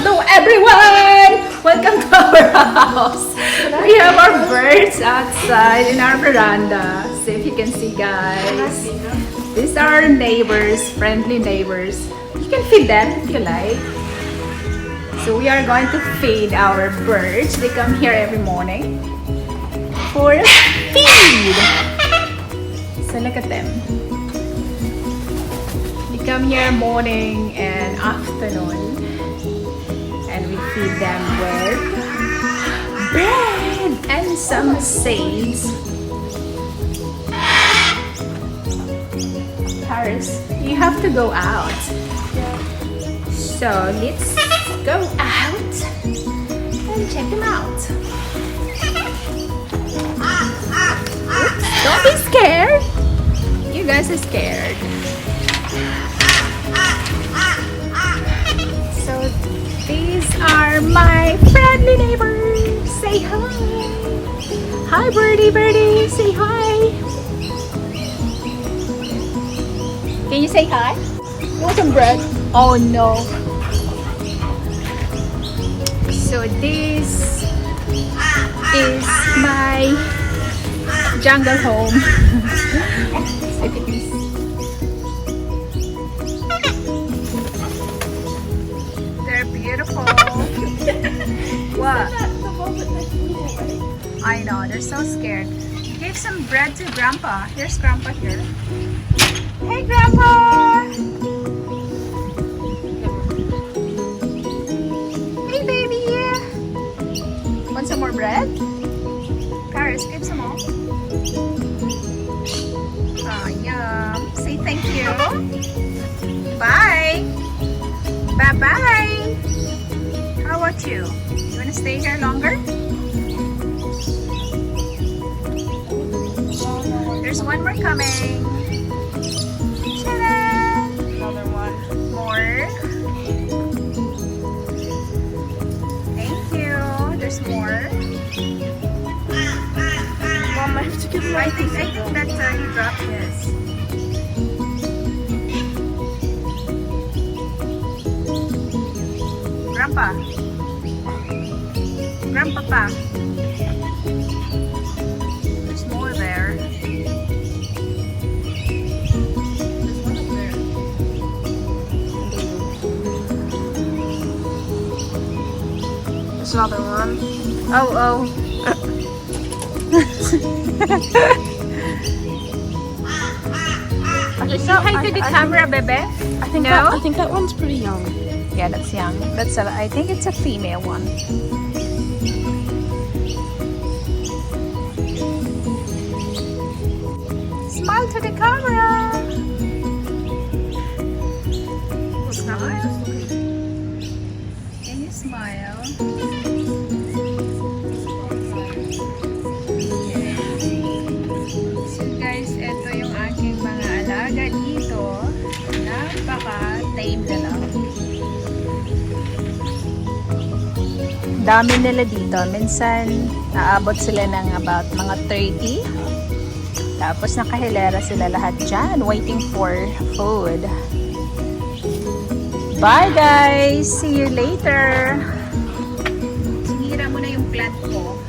Hello everyone! Welcome to our house. We have our birds outside in our veranda. So if you can see, guys, these are our neighbors, friendly neighbors. You can feed them if you like. So we are going to feed our birds. They come here every morning for a feed. So look at them. They come here morning and afternoon. And we feed them with bread and some seeds. Paris, you have to go out. So let's go out and check them out. Oops, don't be scared. You guys are scared. So these are my friendly neighbors. Say hi. Hi, birdie, birdie. Say hi. Can you say hi? You want some bread? Oh no. So this is my jungle home. So if you can see. They're beautiful. What? I know, they're so scared. Give some bread to Grandpa. Here's Grandpa here. Hey, Grandpa! Hey, baby! Want some more bread? Paris, give some more. Oh, yum. Say thank you. Bye! Bye-bye! How about you? You want to stay here longer? There's one more coming. Ta-da! Another one. More. Thank you. There's more. Mom, I have to give I think that he dropped his. Grandpa. Grandpapa. There's more there. There's one up there. There's another one. Oh. Say hi to the camera, bebe. I think No? I think that one's pretty young. Yeah, that's young. I think it's a female one. Smile to the camera. Smile. Can you smile? So guys, ito yung aking mga alaga dito. Napaka-tame na lang. Dami nila dito. Minsan, naabot sila ng about mga 30. Tapos nakahilera sila lahat dyan, waiting for food. Bye guys! See you later! Sinira mo na yung plant ko.